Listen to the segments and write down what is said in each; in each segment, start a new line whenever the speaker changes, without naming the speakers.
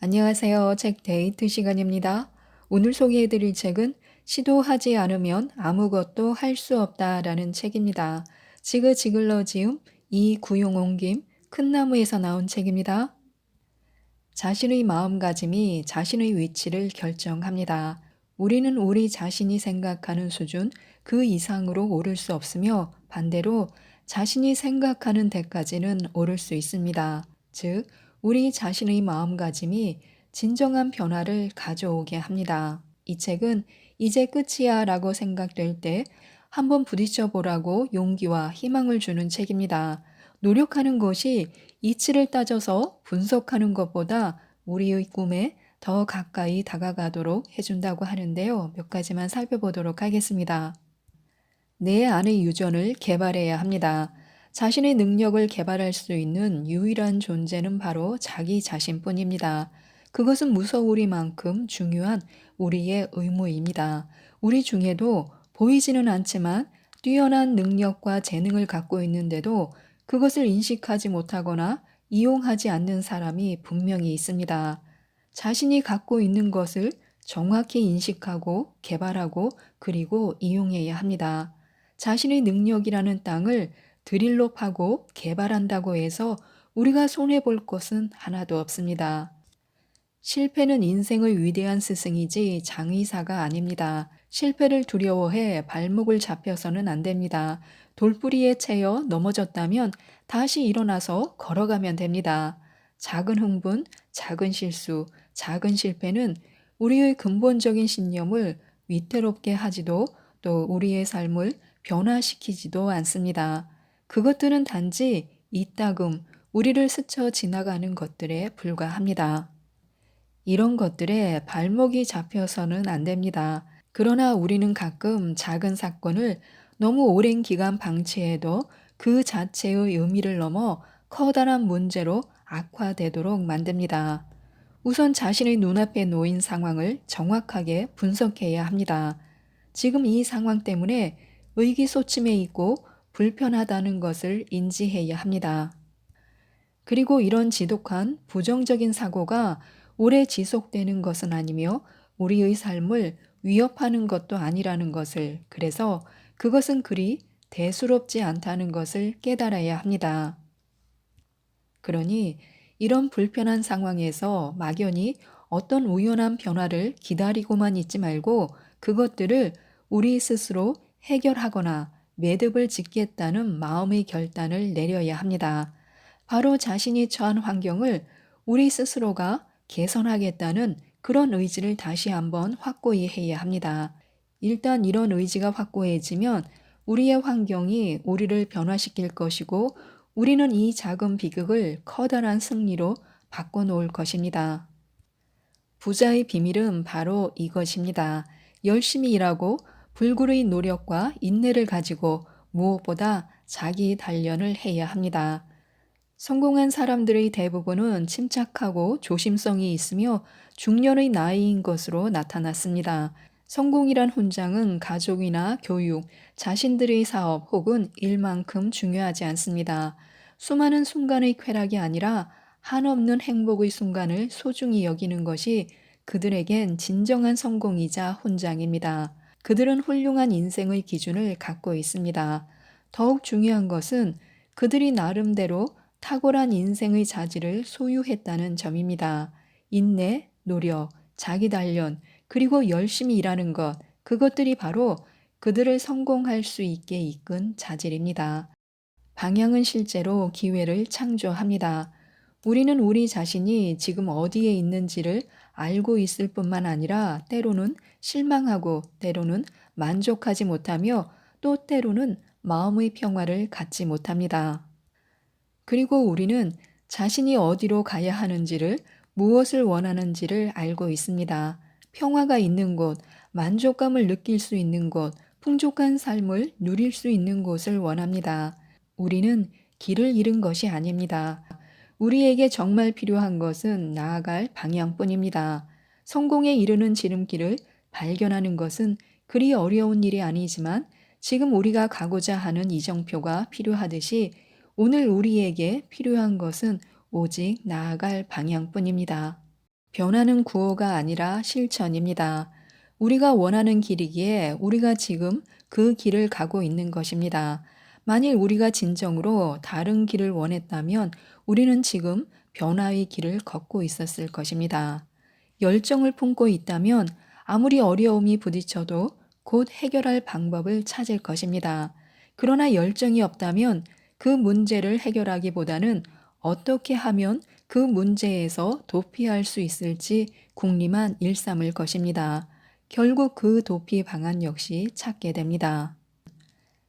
안녕하세요. 책 데이트 시간입니다. 오늘 소개해드릴 책은 시도하지 않으면 아무것도 할 수 없다라는 책입니다. 지그지글러 지음 이구용옹김 큰나무에서 나온 책입니다. 자신의 마음가짐이 자신의 위치를 결정합니다. 우리는 우리 자신이 생각하는 수준 그 이상으로 오를 수 없으며 반대로 자신이 생각하는 데까지는 오를 수 있습니다. 즉, 우리 자신의 마음가짐이 진정한 변화를 가져오게 합니다. 이 책은 이제 끝이야 라고 생각될 때 한번 부딪혀 보라고 용기와 희망을 주는 책입니다. 노력하는 것이 이치를 따져서 분석하는 것보다 우리의 꿈에 더 가까이 다가가도록 해준다고 하는데요. 몇 가지만 살펴보도록 하겠습니다. 내 안의 유전을 개발해야 합니다. 자신의 능력을 개발할 수 있는 유일한 존재는 바로 자기 자신뿐입니다. 그것은 무서우리만큼 중요한 우리의 의무입니다. 우리 중에도 보이지는 않지만 뛰어난 능력과 재능을 갖고 있는데도 그것을 인식하지 못하거나 이용하지 않는 사람이 분명히 있습니다. 자신이 갖고 있는 것을 정확히 인식하고 개발하고 그리고 이용해야 합니다. 자신의 능력이라는 땅을 드릴로 파고 개발한다고 해서 우리가 손해볼 것은 하나도 없습니다. 실패는 인생의 위대한 스승이지 장의사가 아닙니다. 실패를 두려워해 발목을 잡혀서는 안 됩니다. 돌부리에 채여 넘어졌다면 다시 일어나서 걸어가면 됩니다. 작은 흥분, 작은 실수, 작은 실패는 우리의 근본적인 신념을 위태롭게 하지도 또 우리의 삶을 변화시키지도 않습니다. 그것들은 단지 이따금 우리를 스쳐 지나가는 것들에 불과합니다. 이런 것들에 발목이 잡혀서는 안 됩니다. 그러나 우리는 가끔 작은 사건을 너무 오랜 기간 방치해도 그 자체의 의미를 넘어 커다란 문제로 악화되도록 만듭니다. 우선 자신의 눈앞에 놓인 상황을 정확하게 분석해야 합니다. 지금 이 상황 때문에 의기소침해 있고 불편하다는 것을 인지해야 합니다. 그리고 이런 지독한 부정적인 사고가 오래 지속되는 것은 아니며 우리의 삶을 위협하는 것도 아니라는 것을, 그래서 그것은 그리 대수롭지 않다는 것을 깨달아야 합니다. 그러니 이런 불편한 상황에서 막연히 어떤 우연한 변화를 기다리고만 있지 말고 그것들을 우리 스스로 해결하거나 매듭을 짓겠다는 마음의 결단을 내려야 합니다. 바로 자신이 처한 환경을 우리 스스로가 개선하겠다는 그런 의지를 다시 한번 확고히 해야 합니다. 일단 이런 의지가 확고해지면 우리의 환경이 우리를 변화시킬 것이고 우리는 이 작은 비극을 커다란 승리로 바꿔놓을 것입니다. 부자의 비밀은 바로 이것입니다. 열심히 일하고 불굴의 노력과 인내를 가지고 무엇보다 자기 단련을 해야 합니다. 성공한 사람들의 대부분은 침착하고 조심성이 있으며 중년의 나이인 것으로 나타났습니다. 성공이란 훈장은 가족이나 교육, 자신들의 사업 혹은 일만큼 중요하지 않습니다. 수많은 순간의 쾌락이 아니라 한없는 행복의 순간을 소중히 여기는 것이 그들에겐 진정한 성공이자 훈장입니다. 그들은 훌륭한 인생의 기준을 갖고 있습니다. 더욱 중요한 것은 그들이 나름대로 탁월한 인생의 자질을 소유했다는 점입니다. 인내, 노력, 자기 단련, 그리고 열심히 일하는 것, 그것들이 바로 그들을 성공할 수 있게 이끈 자질입니다. 방향은 실제로 기회를 창조합니다. 우리는 우리 자신이 지금 어디에 있는지를 알고 있을 뿐만 아니라 때로는 실망하고 때로는 만족하지 못하며 또 때로는 마음의 평화를 갖지 못합니다. 그리고 우리는 자신이 어디로 가야 하는지를, 무엇을 원하는지를 알고 있습니다. 평화가 있는 곳, 만족감을 느낄 수 있는 곳, 풍족한 삶을 누릴 수 있는 곳을 원합니다. 우리는 길을 잃은 것이 아닙니다. 우리에게 정말 필요한 것은 나아갈 방향뿐입니다. 성공에 이르는 지름길을 발견하는 것은 그리 어려운 일이 아니지만 지금 우리가 가고자 하는 이정표가 필요하듯이 오늘 우리에게 필요한 것은 오직 나아갈 방향뿐입니다. 변화는 구호가 아니라 실천입니다. 우리가 원하는 길이기에 우리가 지금 그 길을 가고 있는 것입니다. 만일 우리가 진정으로 다른 길을 원했다면 우리는 지금 변화의 길을 걷고 있었을 것입니다. 열정을 품고 있다면 아무리 어려움이 부딪혀도 곧 해결할 방법을 찾을 것입니다. 그러나 열정이 없다면 그 문제를 해결하기보다는 어떻게 하면 그 문제에서 도피할 수 있을지 궁리만 일삼을 것입니다. 결국 그 도피 방안 역시 찾게 됩니다.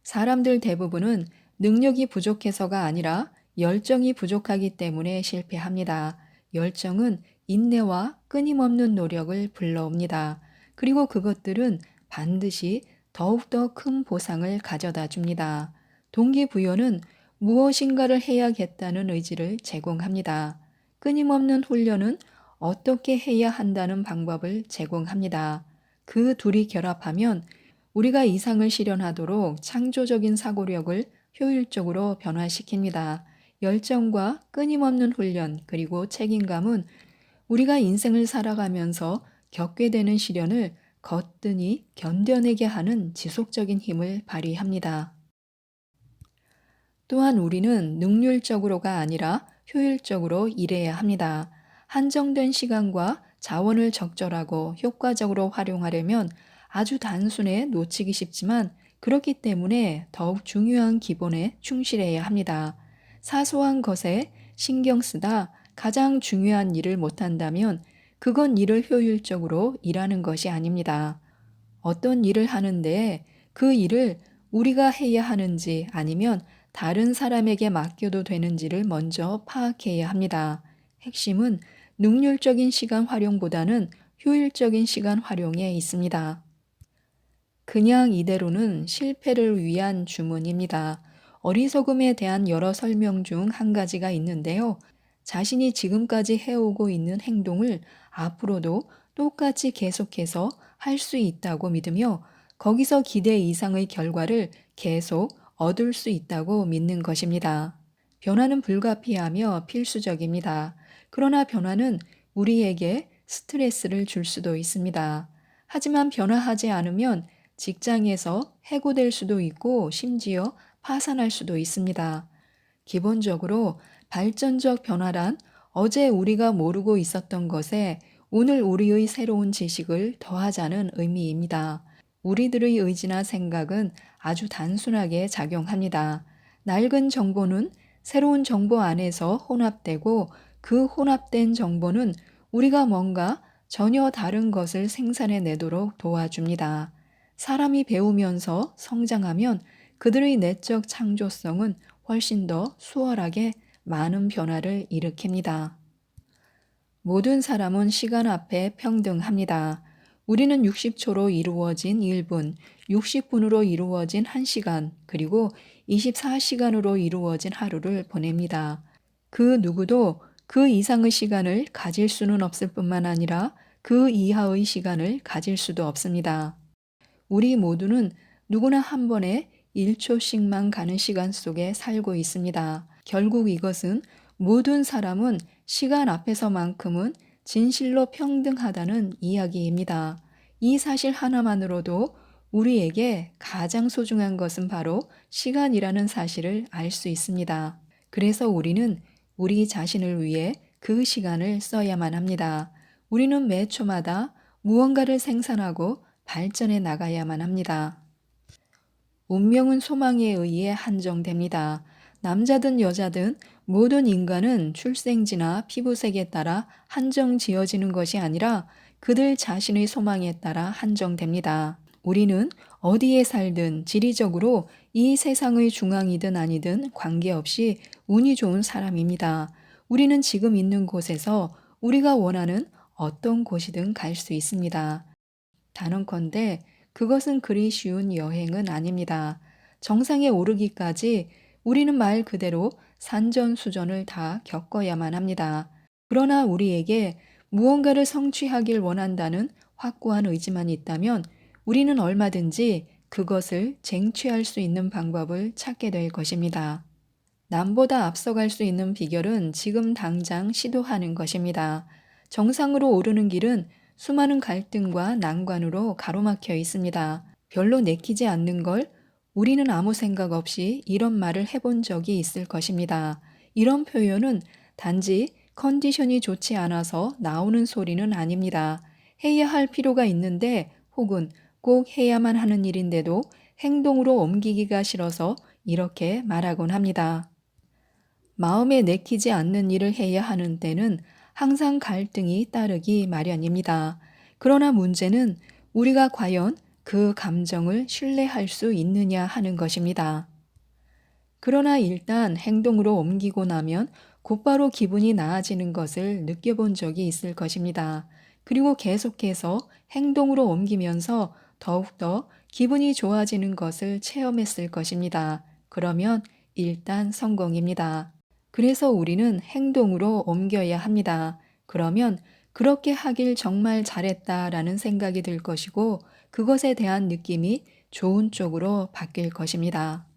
사람들 대부분은 능력이 부족해서가 아니라 열정이 부족하기 때문에 실패합니다. 열정은 인내와 끊임없는 노력을 불러옵니다. 그리고 그것들은 반드시 더욱더 큰 보상을 가져다 줍니다. 동기부여는 무엇인가를 해야겠다는 의지를 제공합니다. 끊임없는 훈련은 어떻게 해야 한다는 방법을 제공합니다. 그 둘이 결합하면 우리가 이상을 실현하도록 창조적인 사고력을 효율적으로 변화시킵니다. 열정과 끊임없는 훈련 그리고 책임감은 우리가 인생을 살아가면서 겪게 되는 시련을 거뜬히 견뎌내게 하는 지속적인 힘을 발휘합니다. 또한 우리는 능률적으로가 아니라 효율적으로 일해야 합니다. 한정된 시간과 자원을 적절하고 효과적으로 활용하려면 아주 단순해 놓치기 쉽지만 그렇기 때문에 더욱 중요한 기본에 충실해야 합니다. 사소한 것에 신경 쓰다 가장 중요한 일을 못한다면 그건 일을 효율적으로 일하는 것이 아닙니다. 어떤 일을 하는데 그 일을 우리가 해야 하는지 아니면 다른 사람에게 맡겨도 되는지를 먼저 파악해야 합니다. 핵심은 능률적인 시간 활용보다는 효율적인 시간 활용에 있습니다. 그냥 이대로는 실패를 위한 주문입니다. 어리석음에 대한 여러 설명 중 한 가지가 있는데요. 자신이 지금까지 해오고 있는 행동을 앞으로도 똑같이 계속해서 할 수 있다고 믿으며 거기서 기대 이상의 결과를 계속 얻을 수 있다고 믿는 것입니다. 변화는 불가피하며 필수적입니다. 그러나 변화는 우리에게 스트레스를 줄 수도 있습니다. 하지만 변화하지 않으면 직장에서 해고될 수도 있고 심지어 파산할 수도 있습니다. 기본적으로 발전적 변화란 어제 우리가 모르고 있었던 것에 오늘 우리의 새로운 지식을 더하자는 의미입니다. 우리들의 의지나 생각은 아주 단순하게 작용합니다. 낡은 정보는 새로운 정보 안에서 혼합되고 그 혼합된 정보는 우리가 뭔가 전혀 다른 것을 생산해내도록 도와줍니다. 사람이 배우면서 성장하면 그들의 내적 창조성은 훨씬 더 수월하게 많은 변화를 일으킵니다. 모든 사람은 시간 앞에 평등합니다. 우리는 60초로 이루어진 1분, 60분으로 이루어진 1시간, 그리고 24시간으로 이루어진 하루를 보냅니다. 그 누구도 그 이상의 시간을 가질 수는 없을 뿐만 아니라 그 이하의 시간을 가질 수도 없습니다. 우리 모두는 누구나 한 번에 1초씩만 가는 시간 속에 살고 있습니다. 결국 이것은 모든 사람은 시간 앞에서만큼은 진실로 평등하다는 이야기입니다. 이 사실 하나만으로도 우리에게 가장 소중한 것은 바로 시간이라는 사실을 알 수 있습니다. 그래서 우리는 우리 자신을 위해 그 시간을 써야만 합니다. 우리는 매 초마다 무언가를 생산하고 발전해 나가야만 합니다. 운명은 소망에 의해 한정됩니다. 남자든 여자든 모든 인간은 출생지나 피부색에 따라 한정 지어지는 것이 아니라 그들 자신의 소망에 따라 한정됩니다. 우리는 어디에 살든 지리적으로 이 세상의 중앙이든 아니든 관계없이 운이 좋은 사람입니다. 우리는 지금 있는 곳에서 우리가 원하는 어떤 곳이든 갈 수 있습니다. 단언컨대 그것은 그리 쉬운 여행은 아닙니다. 정상에 오르기까지 우리는 말 그대로 산전수전을 다 겪어야만 합니다. 그러나 우리에게 무언가를 성취하길 원한다는 확고한 의지만 있다면 우리는 얼마든지 그것을 쟁취할 수 있는 방법을 찾게 될 것입니다. 남보다 앞서갈 수 있는 비결은 지금 당장 시도하는 것입니다. 정상으로 오르는 길은 수많은 갈등과 난관으로 가로막혀 있습니다. 별로 내키지 않는 걸 우리는 아무 생각 없이 이런 말을 해본 적이 있을 것입니다. 이런 표현은 단지 컨디션이 좋지 않아서 나오는 소리는 아닙니다. 해야 할 필요가 있는데 혹은 꼭 해야만 하는 일인데도 행동으로 옮기기가 싫어서 이렇게 말하곤 합니다. 마음에 내키지 않는 일을 해야 하는 때는 항상 갈등이 따르기 마련입니다. 그러나 문제는 우리가 과연 그 감정을 신뢰할 수 있느냐 하는 것입니다. 그러나 일단 행동으로 옮기고 나면 곧바로 기분이 나아지는 것을 느껴본 적이 있을 것입니다. 그리고 계속해서 행동으로 옮기면서 더욱더 기분이 좋아지는 것을 체험했을 것입니다. 그러면 일단 성공입니다. 그래서 우리는 행동으로 옮겨야 합니다. 그러면 그렇게 하길 정말 잘했다라는 생각이 들 것이고 그것에 대한 느낌이 좋은 쪽으로 바뀔 것입니다.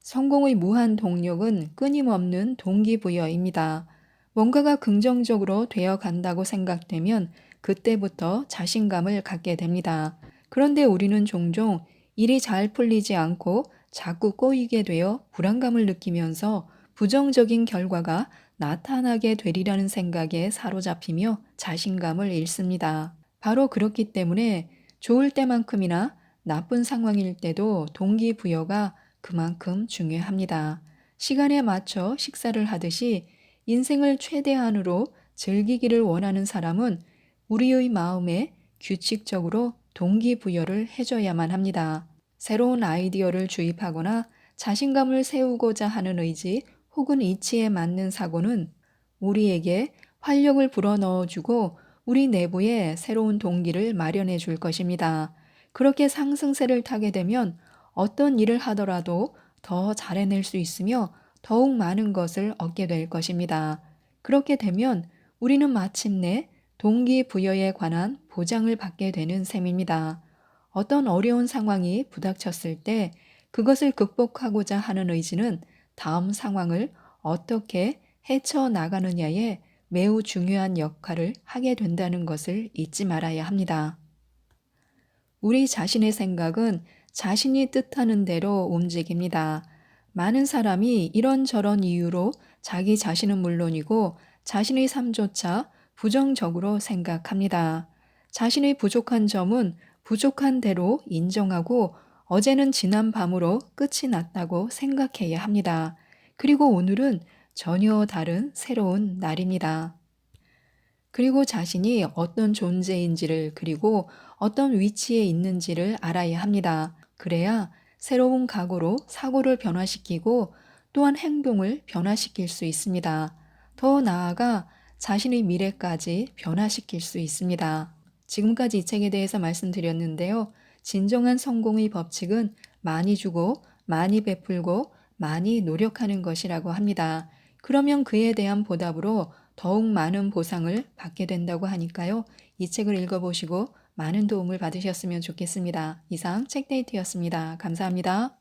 성공의 무한 동력은 끊임없는 동기부여입니다. 뭔가가 긍정적으로 되어 간다고 생각되면 그때부터 자신감을 갖게 됩니다. 그런데 우리는 종종 일이 잘 풀리지 않고 자꾸 꼬이게 되어 불안감을 느끼면서 부정적인 결과가 나타나게 되리라는 생각에 사로잡히며 자신감을 잃습니다. 바로 그렇기 때문에 좋을 때만큼이나 나쁜 상황일 때도 동기부여가 그만큼 중요합니다. 시간에 맞춰 식사를 하듯이 인생을 최대한으로 즐기기를 원하는 사람은 우리의 마음에 규칙적으로 동기부여를 해줘야만 합니다. 새로운 아이디어를 주입하거나 자신감을 세우고자 하는 의지 혹은 이치에 맞는 사고는 우리에게 활력을 불어넣어주고 우리 내부에 새로운 동기를 마련해 줄 것입니다. 그렇게 상승세를 타게 되면 어떤 일을 하더라도 더 잘해낼 수 있으며 더욱 많은 것을 얻게 될 것입니다. 그렇게 되면 우리는 마침내 동기부여에 관한 보장을 받게 되는 셈입니다. 어떤 어려운 상황이 부닥쳤을 때 그것을 극복하고자 하는 의지는 다음 상황을 어떻게 헤쳐나가느냐에 매우 중요한 역할을 하게 된다는 것을 잊지 말아야 합니다. 우리 자신의 생각은 자신이 뜻하는 대로 움직입니다. 많은 사람이 이런저런 이유로 자기 자신은 물론이고 자신의 삶조차 부정적으로 생각합니다. 자신의 부족한 점은 부족한 대로 인정하고 어제는 지난 밤으로 끝이 났다고 생각해야 합니다. 그리고 오늘은 전혀 다른 새로운 날입니다. 그리고 자신이 어떤 존재인지를 그리고 어떤 위치에 있는지를 알아야 합니다. 그래야 새로운 각오로 사고를 변화시키고 또한 행동을 변화시킬 수 있습니다. 더 나아가 자신의 미래까지 변화시킬 수 있습니다. 지금까지 이 책에 대해서 말씀드렸는데요. 진정한 성공의 법칙은 많이 주고 많이 베풀고 많이 노력하는 것이라고 합니다. 그러면 그에 대한 보답으로 더욱 많은 보상을 받게 된다고 하니까요. 이 책을 읽어보시고 많은 도움을 받으셨으면 좋겠습니다. 이상 책데이트였습니다. 감사합니다.